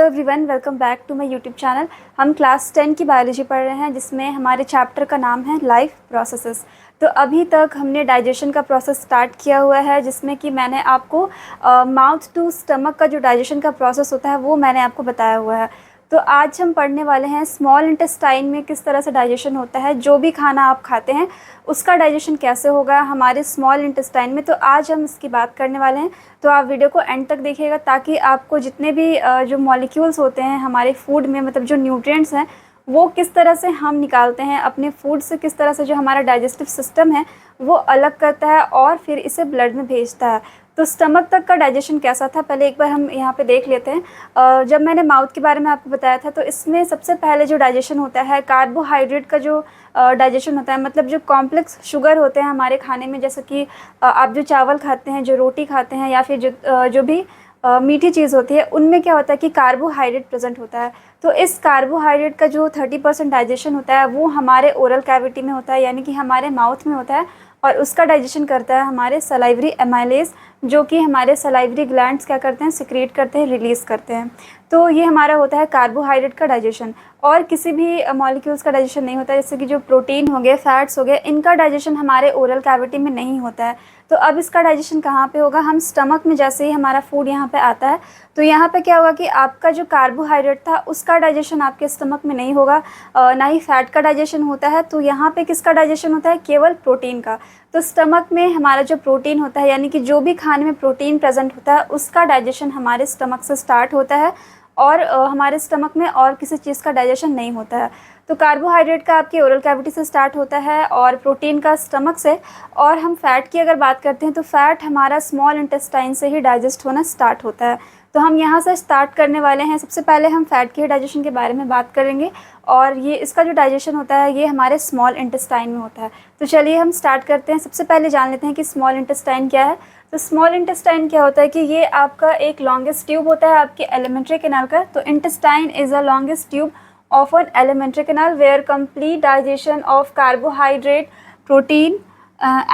Everyone, welcome back to my YouTube channel. हम class 10 की biology पढ़ रहे हैं, जिसमें हमारे चैप्टर का नाम है लाइफ प्रोसेसेस। तो अभी तक हमने डाइजेशन का प्रोसेस स्टार्ट किया हुआ है, जिसमें कि मैंने आपको माउथ टू स्टमक का जो डाइजेशन का प्रोसेस होता है वो मैंने आपको बताया हुआ है। तो आज हम पढ़ने वाले हैं स्मॉल इंटेस्टाइन में किस तरह से डाइजेशन होता है। जो भी खाना आप खाते हैं उसका डाइजेशन कैसे होगा हमारे स्मॉल इंटेस्टाइन में, तो आज हम इसकी बात करने वाले हैं। तो आप वीडियो को एंड तक देखिएगा, ताकि आपको जितने भी जो मॉलिक्यूल्स होते हैं हमारे फूड में, मतलब जो न्यूट्रिएंट्स हैं, वो किस तरह से हम निकालते हैं अपने फूड से, किस तरह से जो हमारा डाइजेस्टिव सिस्टम है वो अलग करता है और फिर इसे ब्लड में भेजता है। तो स्टमक तक का डाइजेशन कैसा था, पहले एक बार हम यहाँ पे देख लेते हैं। जब मैंने माउथ के बारे में आपको बताया था, तो इसमें सबसे पहले जो डाइजेशन होता है कार्बोहाइड्रेट का जो डाइजेशन होता है, मतलब जो कॉम्प्लेक्स शुगर होते हैं हमारे खाने में, जैसे कि आप जो चावल खाते हैं, जो रोटी खाते हैं, या फिर जो भी मीठी चीज़ होती है, उनमें क्या होता है कि कार्बोहाइड्रेट प्रेजेंट होता है। तो इस कार्बोहाइड्रेट का जो 30% डाइजेशन होता है वो हमारे ओरल कैविटी में होता है, यानी कि हमारे माउथ में होता है, और उसका डाइजेशन करता है हमारे सलाइवरी एमाइलेज, जो कि हमारे सलाइवरी ग्लैंड्स क्या करते हैं, सिक्रेट करते हैं, रिलीज़ करते हैं। तो ये हमारा होता है कार्बोहाइड्रेट का डाइजेशन। और किसी भी मॉलिक्यूल्स का डाइजेशन नहीं होता है, जैसे कि जो प्रोटीन हो गए, फैट्स हो गए, इनका डाइजेशन हमारे ओरल कैविटी में नहीं होता है। तो अब इसका डाइजेशन कहाँ पे होगा, हम स्टमक में जैसे ही हमारा फूड यहाँ पे आता है, तो यहाँ पे क्या होगा कि आपका जो कार्बोहाइड्रेट था उसका डाइजेशन आपके स्टमक में नहीं होगा, ना ही फैट का डाइजेशन होता है। तो यहाँ पे किसका डाइजेशन होता है, केवल प्रोटीन का। तो स्टमक में हमारा जो प्रोटीन होता है, यानी कि जो भी खाने में प्रोटीन प्रेजेंट होता है, उसका डाइजेशन हमारे स्टमक से स्टार्ट होता है, और हमारे स्टमक में और किसी चीज़ का डाइजेशन नहीं होता है। तो कार्बोहाइड्रेट का आपके ओरल कैविटी से स्टार्ट होता है, और प्रोटीन का स्टमक से। और हम फैट की अगर बात करते हैं, तो फैट हमारा स्मॉल इंटेस्टाइन से ही डाइजेस्ट होना स्टार्ट होता है। तो हम यहाँ से स्टार्ट करने वाले हैं। सबसे पहले हम फैट के डाइजेशन के बारे में बात करेंगे, और ये इसका जो डाइजेशन होता है ये हमारे स्मॉल इंटेस्टाइन में होता है। तो चलिए हम स्टार्ट करते हैं। सबसे पहले जान लेते हैं कि स्मॉल इंटेस्टाइन क्या है। तो स्मॉल इंटेस्टाइन क्या होता है कि ये आपका एक लॉन्गेस्ट ट्यूब होता है आपके एलिमेंट्री कैनाल का। तो intestine is a longest tube of an alimentary canal where complete digestion of carbohydrate, protein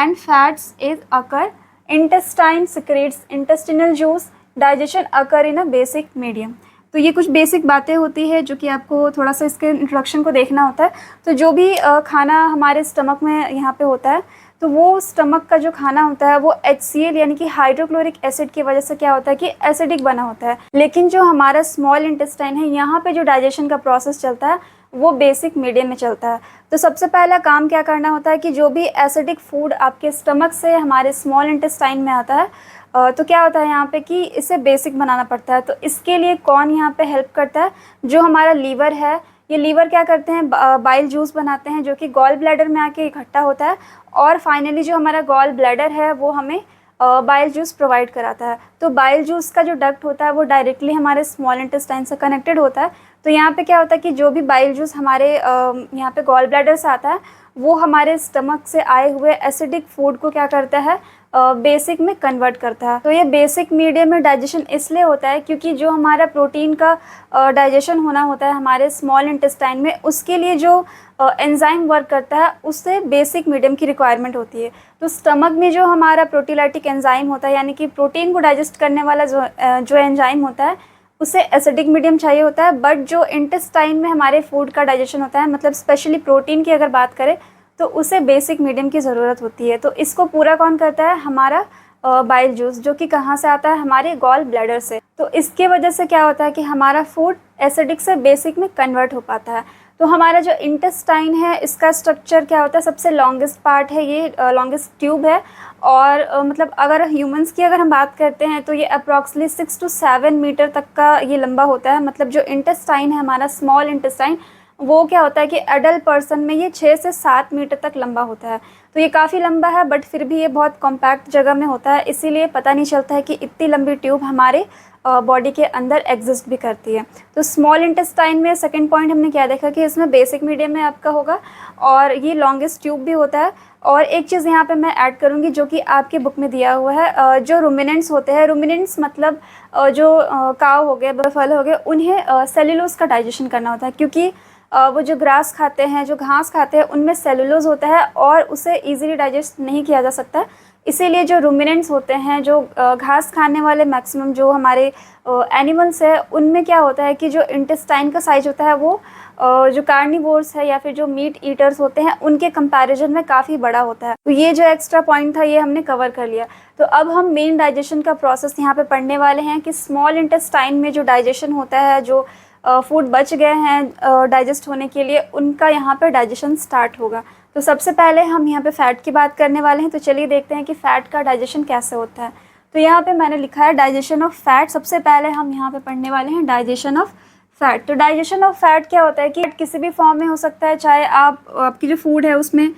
and fats is occur. Intestine secretes intestinal juice. Digestion occur in a basic medium. तो ये कुछ basic बातें होती है जो कि आपको थोड़ा सा इसके इंट्रोडक्शन को देखना होता है। तो जो भी खाना हमारे स्टमक में यहाँ पे होता है, तो वो स्टमक का जो खाना होता है वो HCl यानी कि हाइड्रोक्लोरिक एसिड की वजह से क्या होता है कि एसिडिक बना होता है। लेकिन जो हमारा स्मॉल इंटेस्टाइन है, यहाँ पे जो डाइजेशन का प्रोसेस चलता है वो बेसिक मीडियम में चलता है। तो सबसे पहला काम क्या करना होता है कि जो भी एसिडिक फूड आपके स्टमक से हमारे स्मॉल इंटेस्टाइन में आता है, तो क्या होता है यहाँ पे कि इसे बेसिक बनाना पड़ता है। तो इसके लिए कौन यहाँ पे हेल्प करता है, जो हमारा लीवर है। ये लीवर क्या करते हैं, बाइल जूस बनाते हैं, जो कि गॉल ब्लैडर में आके इकट्ठा होता है, और फाइनली जो हमारा गॉल ब्लैडर है वो हमें बाइल जूस प्रोवाइड कराता है। तो बाइल जूस का जो डक्ट होता है वो डायरेक्टली हमारे स्मॉल इंटेस्टाइन से कनेक्टेड होता है। तो यहाँ पे क्या होता है कि जो भी बाइल जूस हमारे यहाँ पे गॉल ब्लैडर से आता है, वो हमारे स्टमक से आए हुए एसिडिक फूड को क्या करता है, बेसिक में कन्वर्ट करता है। तो ये बेसिक मीडियम में डाइजेशन इसलिए होता है क्योंकि जो हमारा प्रोटीन का डाइजेशन होना होता है हमारे स्मॉल इंटेस्टाइन में, उसके लिए जो एंजाइम वर्क करता है उससे बेसिक मीडियम की रिक्वायरमेंट होती है। तो स्टमक में जो हमारा प्रोटीलाइटिक एंजाइम होता है, यानी कि प्रोटीन को डाइजेस्ट करने वाला जो एंजाइम होता है, उसे एसिडिक मीडियम चाहिए होता है। बट जो इंटेस्टाइन में हमारे फूड का डाइजेशन होता है, मतलब स्पेशली प्रोटीन की अगर बात करें, तो उसे बेसिक मीडियम की ज़रूरत होती है। तो इसको पूरा कौन करता है, हमारा बाइल जूस, जो कि कहाँ से आता है, हमारे गॉल ब्लैडर से। तो इसके वजह से क्या होता है कि हमारा फूड एसिडिक से बेसिक में कन्वर्ट हो पाता है। तो हमारा जो इंटेस्टाइन है, इसका स्ट्रक्चर क्या होता है, सबसे लॉन्गेस्ट पार्ट है, ये लॉन्गेस्ट ट्यूब है। और मतलब अगर ह्यूमंस की अगर हम बात करते हैं, तो ये अप्रॉक्सीमेटली 6 to 7 मीटर तक का ये लंबा होता है। मतलब जो इंटेस्टाइन है हमारा स्मॉल इंटेस्टाइन, वो क्या होता है कि एडल्ट पर्सन में ये 6 से 7 मीटर तक लंबा होता है। तो ये काफ़ी लंबा है, बट फिर भी ये बहुत कॉम्पैक्ट जगह में होता है, इसीलिए पता नहीं चलता है कि इतनी लंबी ट्यूब हमारे बॉडी के अंदर एग्जिस्ट भी करती है। तो स्मॉल इंटेस्टाइन में सेकंड पॉइंट हमने क्या देखा कि इसमें बेसिक मीडियम में आपका होगा, और ये लॉन्गेस्ट ट्यूब भी होता है। और एक चीज़ यहाँ पे मैं ऐड करूँगी जो कि आपके बुक में दिया हुआ है, जो रुमिनेंट्स होते हैं, रुमिनेंट्स मतलब जो काव हो गए, बफेलो हो गए, उन्हें सेल्यूलोज का डाइजेशन करना होता है, क्योंकि वो जो ग्रास खाते हैं, जो घास खाते हैं, उनमें सेलुलोज होता है और उसे इजीली डाइजेस्ट नहीं किया जा सकता, इसीलिए जो रूमिनेंट्स होते हैं, जो घास खाने वाले मैक्सिमम जो हमारे एनिमल्स है, उनमें क्या होता है कि जो इंटेस्टाइन का साइज होता है वो जो कार्निवोर्स है या फिर जो मीट ईटर्स होते हैं उनके कंपैरिजन में काफ़ी बड़ा होता है। तो ये जो एक्स्ट्रा पॉइंट था ये हमने कवर कर लिया। तो अब हम मेन डाइजेशन का प्रोसेस यहाँ पे पढ़ने वाले हैं कि स्मॉल इंटेस्टाइन में जो डाइजेशन होता है, जो फूड बच गए हैं डाइजेस्ट होने के लिए, उनका यहाँ पे डाइजेशन स्टार्ट होगा। तो सबसे पहले हम यहाँ पे फ़ैट की बात करने वाले हैं। तो चलिए देखते हैं कि फ़ैट का डाइजेशन कैसे होता है। तो यहाँ पे मैंने लिखा है डाइजेशन ऑफ फैट। सबसे पहले हम यहाँ पे पढ़ने वाले हैं डाइजेशन ऑफ फैट। तो डाइजेशन ऑफ फैट क्या होता है कि किसी भी फॉर्म में हो सकता है, चाहे आपकी जो फूड है उसमें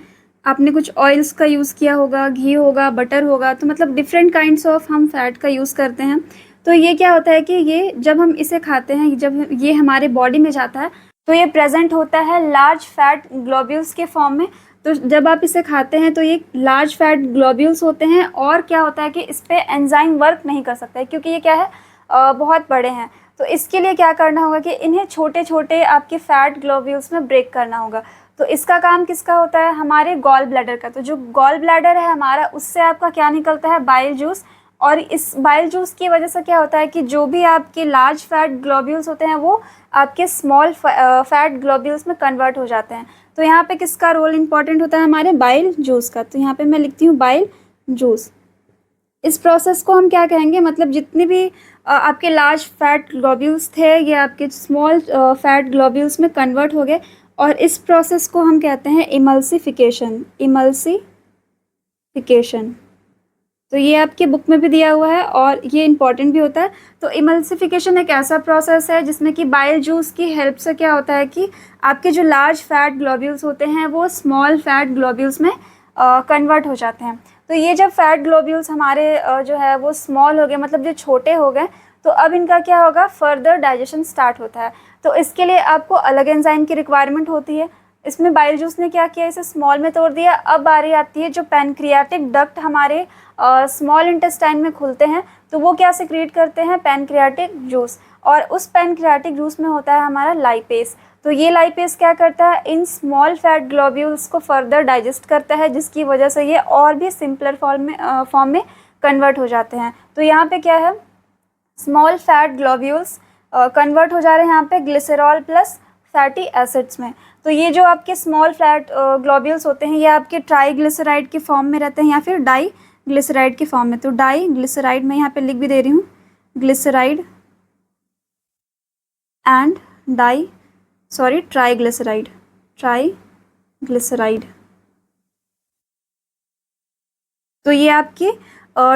आपने कुछ ऑयल्स का यूज़ किया होगा, घी होगा, बटर होगा, तो मतलब डिफरेंट काइंड्स ऑफ हम फैट का यूज़ करते हैं। तो ये क्या होता है कि ये जब हम इसे खाते हैं, जब ये हमारे बॉडी में जाता है तो ये प्रेजेंट होता है लार्ज फैट ग्लोब्यूल्स के फॉर्म में। तो जब आप इसे खाते हैं तो ये लार्ज फैट ग्लोब्यूल्स होते हैं, और क्या होता है कि इस पर एंजाइम वर्क नहीं कर सकता है क्योंकि ये क्या है बहुत बड़े हैं। तो इसके लिए क्या करना होगा कि इन्हें छोटे छोटे आपके फैट ग्लोब्यूल्स में ब्रेक करना होगा। तो इसका काम किसका होता है? हमारे गॉल ब्लैडर का। तो जो गॉल ब्लैडर है हमारा, उससे आपका क्या निकलता है? Bile juice. और इस बाइल जूस की वजह से क्या होता है कि जो भी आपके लार्ज फैट ग्लोब्यूल्स होते हैं वो आपके स्मॉल फैट ग्लोब्यूल्स में कन्वर्ट हो जाते हैं। तो यहाँ पे किसका रोल इंपॉर्टेंट होता है? हमारे बाइल जूस का। तो यहाँ पे मैं लिखती हूँ बाइल जूस। इस प्रोसेस को हम क्या कहेंगे? मतलब जितने भी आपके लार्ज फैट ग्लोब्यूल्स थे ये आपके स्मॉल फैट ग्लोब्यूल्स में कन्वर्ट हो गए, और इस प्रोसेस को हम कहते हैं इमल्सिफिकेशन। इमल्सिफिकेशन तो ये आपके बुक में भी दिया हुआ है और ये इंपॉर्टेंट भी होता है। तो इमल्सिफिकेशन एक ऐसा प्रोसेस है जिसमें कि बाइल जूस की हेल्प से क्या होता है कि आपके जो लार्ज फैट ग्लोब्यूल्स होते हैं वो स्मॉल फैट ग्लोब्यूल्स में कन्वर्ट हो जाते हैं। तो ये जब फैट ग्लोब्यूल्स हमारे जो है वो स्मॉल हो गए, मतलब जो छोटे हो गए, तो अब इनका क्या होगा? फर्दर डाइजेशन स्टार्ट होता है। तो इसके लिए आपको अलग एंजाइम की रिक्वायरमेंट होती है। इसमें बाइल जूस ने क्या किया? इसे स्मॉल में तोड़ दिया। अब बारी आती है जो पैनक्रियाटिक डक्ट हमारे स्मॉल इंटेस्टाइन में खुलते हैं, तो वो क्या सिक्रीट करते हैं? Pancreatic juice. और उस पैनक्रियाटिक जूस में होता है हमारा लाइपेस। तो ये लाइपेस क्या करता है? इन स्मॉल फैट ग्लोब्यूल्स को फर्दर डाइजेस्ट करता है, जिसकी वजह से ये और भी सिंपलर फॉर्म में कन्वर्ट हो जाते हैं। तो यहाँ पे क्या है? स्मॉल फैट ग्लोब्यूल्स कन्वर्ट हो जा रहे हैं यहाँ पे ग्लिसरॉल प्लस फैटी एसिड्स में। तो ये जो आपके स्मॉल फैट ग्लोब्यूल्स होते हैं ये आपके ट्राईग्लिसराइड के फॉर्म में रहते हैं या फिर डाई ग्लिसराइड के फॉर्म में। तो डाई ग्लिसराइड मैं यहाँ पे लिख भी दे रही हूँ, ग्लिसराइड एंड ट्राईग्लिसराइड। तो ये आपके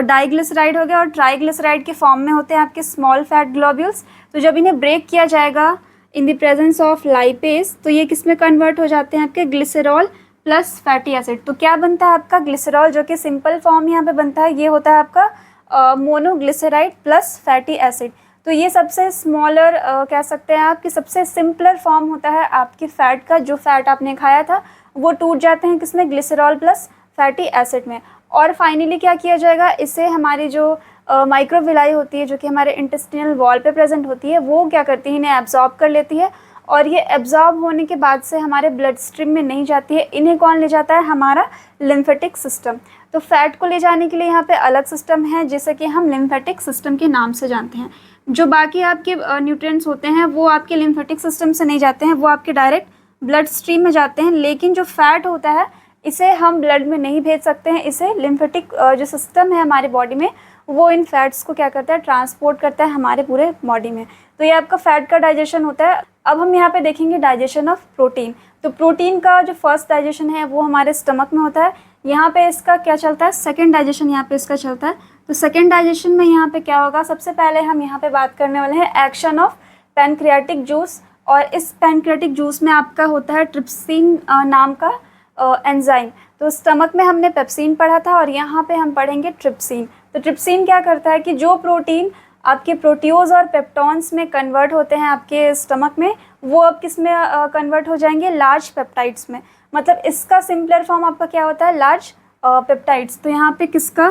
डाइग्लिसराइड हो गया, और ट्राईग्लिसराइड के फॉर्म में होते हैं आपके स्मॉल फैट ग्लोब्यूल्स। तो जब इन्हें ब्रेक किया जाएगा in the presence of lipase, तो ये किस में कन्वर्ट हो जाते हैं? आपके ग्लिसरॉल प्लस फैटी एसिड। तो क्या बनता है आपका? ग्लिसरॉल, जो कि सिंपल फॉर्म यहाँ पे बनता है, ये होता है आपका मोनोग्लिसराइड प्लस फैटी एसिड। तो ये सबसे स्मॉलर कह सकते हैं आप कि सबसे सिंपलर फॉर्म होता है आपके फैट का। जो फैट आपने खाया था वो टूट जाते हैं किसमें? ग्लिसरॉल प्लस फैटी एसिड में। और फाइनली क्या किया जाएगा? इसे हमारी जो माइक्रोविलाई होती है, जो कि हमारे इंटेस्टिनल वॉल पे प्रेजेंट होती है, वो क्या करती है? इन्हें एब्जॉर्ब कर लेती है, और ये एब्जॉर्ब होने के बाद से हमारे ब्लड स्ट्रीम में नहीं जाती है। इन्हें कौन ले जाता है? हमारा लिम्फेटिक सिस्टम। तो फैट को ले जाने के लिए यहाँ पे अलग सिस्टम है जिसे कि हम लिम्फेटिक सिस्टम के नाम से जानते हैं। जो बाकी आपके न्यूट्रिएंट्स होते हैं वो आपके लिम्फेटिक सिस्टम से नहीं जाते हैं, वो आपके डायरेक्ट ब्लड स्ट्रीम में जाते हैं। लेकिन जो फैट होता है इसे हम ब्लड में नहीं भेज सकते हैं, इसे लिम्फेटिक जो सिस्टम है हमारी बॉडी में वो इन फैट्स को क्या करता है? ट्रांसपोर्ट करता है हमारे पूरे बॉडी में। तो ये आपका फैट का डाइजेशन होता है। अब हम यहाँ पे देखेंगे डाइजेशन ऑफ प्रोटीन। तो प्रोटीन का जो फर्स्ट डाइजेशन है वो हमारे स्टमक में होता है। यहाँ पे इसका क्या चलता है? सेकेंड डाइजेशन यहाँ पे इसका चलता है। तो सेकेंड डाइजेशन में यहाँ पे क्या होगा? सबसे पहले हम यहाँ पे बात करने वाले हैं एक्शन ऑफ पैनक्रियाटिक जूस। और इस पैनक्रियाटिक जूस में आपका होता है ट्रिप्सिन नाम का एंजाइम। तो स्टमक में हमने पेप्सिन पढ़ा था और यहाँ पे हम पढ़ेंगे ट्रिप्सिन। तो ट्रिप्सिन क्या करता है कि जो प्रोटीन आपके प्रोटियोज और पेप्टॉन्स में कन्वर्ट होते हैं आपके स्टमक में, वो अब किस में कन्वर्ट हो जाएंगे? लार्ज पेप्टाइड्स में। मतलब इसका सिंपलर फॉर्म आपका क्या होता है? Large peptides. तो यहाँ पे किसका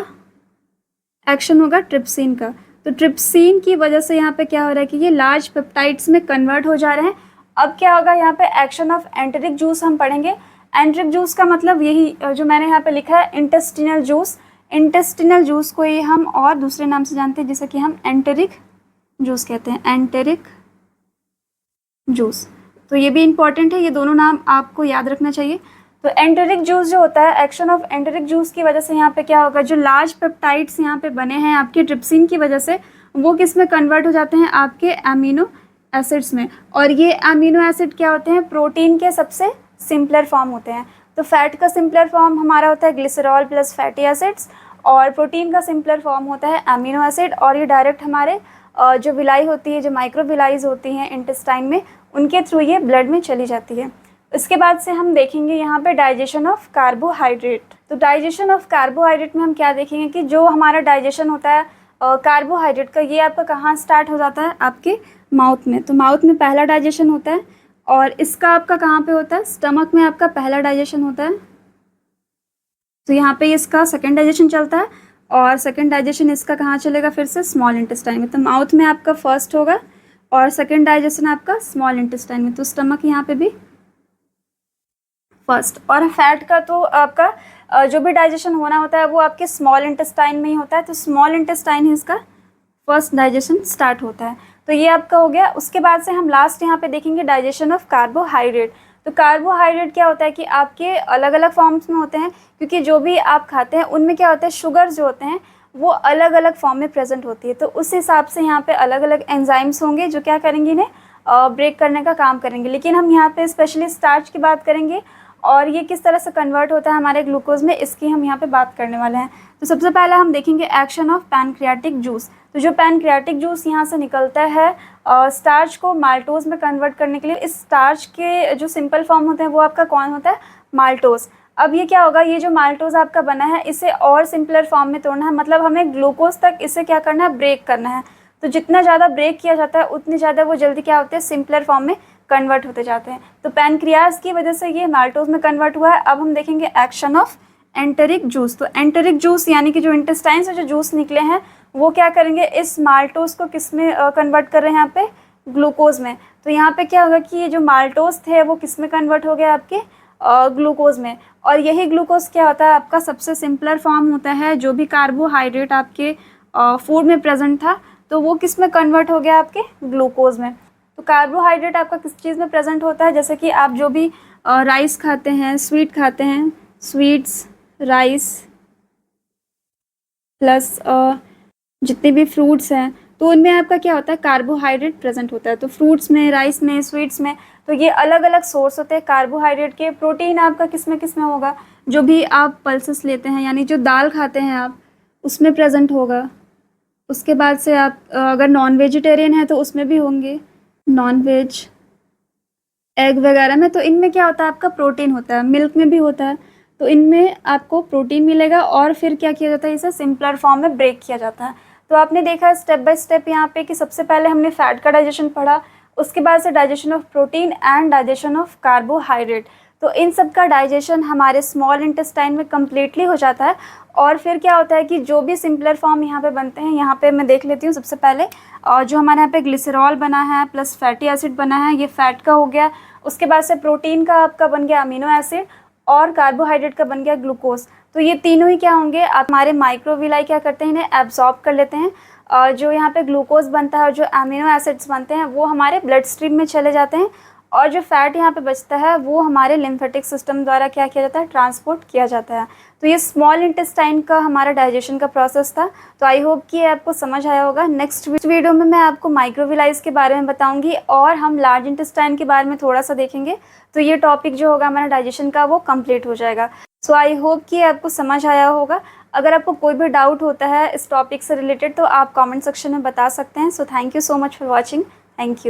एक्शन होगा? ट्रिप्सिन का। तो ट्रिप्सिन की वजह से यहाँ पे क्या हो रहा है कि ये लार्ज पेप्टाइड्स में कन्वर्ट हो जा रहे हैं। अब क्या होगा? यहाँ पे एक्शन ऑफ एंटेरिक जूस हम पढ़ेंगे। एंटेरिक जूस का मतलब यही जो मैंने यहाँ पे लिखा है, इंटेस्टिनल जूस। इंटेस्टिनल जूस को ही हम और दूसरे नाम से जानते हैं, जिसे कि हम एंटेरिक जूस कहते हैं, एंटेरिक जूस। तो ये भी इम्पॉर्टेंट है, ये दोनों नाम आपको याद रखना चाहिए। तो एंटेरिक जूस जो होता है, एक्शन ऑफ एंटेरिक जूस की वजह से यहाँ पे क्या होगा, जो लार्ज पेप्टाइड्स यहाँ पे बने हैं आपके ट्रिप्सिन की वजह से, वो किस में कन्वर्ट हो जाते हैं, आपके एमिनो एसिड्स में। और ये एमिनो एसिड क्या होते हैं, प्रोटीन के सबसे सिंपलर फॉर्म होते हैं। तो फैट का सिंपलर फॉर्म हमारा होता है ग्लिसरॉल प्लस फैटी एसिड्स, और प्रोटीन का सिंपलर फॉर्म होता है एमिनो एसिड। और ये डायरेक्ट हमारे जो विलाई होती है, जो माइक्रोविलाइज होती हैं इंटेस्टाइन में, उनके थ्रू ये ब्लड में चली जाती है। इसके बाद से हम देखेंगे यहाँ पे डाइजेशन ऑफ कार्बोहाइड्रेट। तो डाइजेशन ऑफ कार्बोहाइड्रेट में हम क्या देखेंगे कि जो हमारा डाइजेशन होता है कार्बोहाइड्रेट का, ये आपका कहाँ स्टार्ट हो जाता है, आपके माउथ में। तो माउथ में पहला डाइजेशन होता है, और इसका आपका कहाँ पे होता है, स्टमक में आपका पहला डाइजेशन होता है। तो यहाँ पे इसका सेकेंड डाइजेशन चलता है, और सेकेंड डाइजेशन इसका कहाँ चलेगा, फिर से स्मॉल इंटेस्टाइन में। तो माउथ में आपका फर्स्ट होगा, और सेकेंड डाइजेशन आपका स्मॉल इंटेस्टाइन में। तो स्टमक यहाँ पे भी फर्स्ट। और फैट का तो आपका जो भी डाइजेशन होना होता है वो आपके स्मॉल इंटेस्टाइन में ही होता है। तो स्मॉल इंटेस्टाइन ही इसका फर्स्ट डाइजेशन स्टार्ट होता है। तो ये आपका हो गया। उसके बाद से हम लास्ट यहाँ पे देखेंगे डाइजेशन ऑफ कार्बोहाइड्रेट। तो कार्बोहाइड्रेट क्या होता है कि आपके अलग अलग फॉर्म्स में होते हैं, क्योंकि जो भी आप खाते हैं उनमें क्या होता है, शुगर जो होते हैं वो अलग अलग फॉर्म में प्रेजेंट होती है। तो उस हिसाब से यहाँ पे अलग अलग एंजाइम्स होंगे जो क्या करेंगे, इन्हें ब्रेक करने का काम करेंगे। लेकिन हम यहाँ पे स्पेशली स्टार्च की बात करेंगे, और ये किस तरह से कन्वर्ट होता है हमारे ग्लूकोज में, इसकी हम यहाँ पे बात करने वाले हैं। तो सबसे पहला हम देखेंगे एक्शन ऑफ पैनक्रियाटिक जूस। तो जो पैनक्रियाटिक जूस यहाँ से निकलता है स्टार्च को माल्टोज में कन्वर्ट करने के लिए, इस स्टार्च के जो सिंपल फॉर्म होते हैं वो आपका कौन होता है, माल्टोज। अब ये क्या होगा, ये जो माल्टोज आपका बना है इसे और सिंपलर फॉर्म में तोड़ना है, मतलब हमें ग्लूकोज तक इसे क्या करना है, ब्रेक करना है। तो जितना ज़्यादा ब्रेक किया जाता है उतनी ज़्यादा वो जल्दी क्या होते हैं, सिंपलर फॉर्म में कन्वर्ट होते जाते हैं। तो पैनक्रियाज की वजह से ये माल्टोज में कन्वर्ट हुआ है। अब हम देखेंगे एक्शन ऑफ एंटेरिक जूस। तो एंटेरिक जूस यानी कि जो इंटेस्टाइन से जो जूस निकले हैं वो क्या करेंगे, इस माल्टोज को किस में कन्वर्ट कर रहे हैं, यहाँ पे ग्लूकोज में। तो यहाँ पे क्या होगा कि ये जो माल्टोज थे वो किस में कन्वर्ट हो गया, आपके ग्लूकोज में। और यही ग्लूकोज क्या होता है, आपका सबसे सिंपलर फॉर्म होता है। जो भी कार्बोहाइड्रेट आपके फूड में प्रेजेंट था तो वो किस में कन्वर्ट हो गया, आपके ग्लूकोज में। तो कार्बोहाइड्रेट आपका किस चीज़ में प्रेजेंट होता है, जैसे कि आप जो भी राइस खाते हैं, स्वीट खाते हैं, स्वीट्स, राइस प्लस जितने भी फ्रूट्स हैं, तो उनमें आपका क्या होता है, कार्बोहाइड्रेट प्रेजेंट होता है। तो फ्रूट्स में, राइस में, स्वीट्स में, तो ये अलग अलग सोर्स होते हैं कार्बोहाइड्रेट के। प्रोटीन आपका किस में होगा, जो भी आप पल्सेस लेते हैं, यानी जो दाल खाते हैं आप, उसमें प्रेजेंट होगा। उसके बाद से आप अगर नॉन वेजिटेरियन है तो उसमें भी होंगे, नॉन वेज, एग वगैरह में। तो इनमें क्या होता है, आपका प्रोटीन होता है। मिल्क में भी होता है, तो इनमें आपको प्रोटीन मिलेगा। और फिर क्या किया जाता है, इसे सिंपलर फॉर्म में ब्रेक किया जाता है। तो आपने देखा स्टेप बाय स्टेप यहाँ पे कि सबसे पहले हमने फैट का डाइजेशन पढ़ा, उसके बाद से digestion of protein and digestion of carbohydrate. तो इन सब का डाइजेशन हमारे स्मॉल इंटेस्टाइन में कम्प्लीटली हो जाता है। और फिर क्या होता है कि जो भी सिंपलर फॉर्म यहाँ पे बनते हैं, यहाँ पे मैं देख लेती हूँ सबसे पहले। और जो हमारे यहाँ पे ग्लिसरॉल बना है प्लस फैटी एसिड बना है, ये फैट का हो गया। उसके बाद से प्रोटीन का आपका बन गया अमीनो एसिड, और कार्बोहाइड्रेट का बन गया ग्लूकोज। तो ये तीनों ही क्या होंगे, आप हमारे माइक्रोविलाई क्या करते हैं, इन्हें एब्जॉर्ब कर लेते हैं। जो यहाँ पे ग्लूकोज बनता है और जो अमीनो एसिड्स बनते हैं वो हमारे ब्लड स्ट्रीम में चले जाते हैं। और जो फैट यहाँ पे बचता है वो हमारे लिम्फेटिक सिस्टम द्वारा क्या किया जाता है, ट्रांसपोर्ट किया जाता है। तो ये स्मॉल इंटेस्टाइन का हमारा डाइजेशन का प्रोसेस था। तो आई होप कि आपको समझ आया होगा। नेक्स्ट वीडियो में मैं आपको माइक्रोविलाइज के बारे में बताऊंगी, और हम लार्ज इंटेस्टाइन के बारे में थोड़ा सा देखेंगे। तो ये टॉपिक जो होगा हमारा डाइजेशन का वो कंप्लीट हो जाएगा। सो आई होप कि आपको समझ आया होगा। अगर आपको कोई भी डाउट होता है इस टॉपिक से रिलेटेड तो आप कमेंट सेक्शन में बता सकते हैं। So thank you so much for watching. Thank you.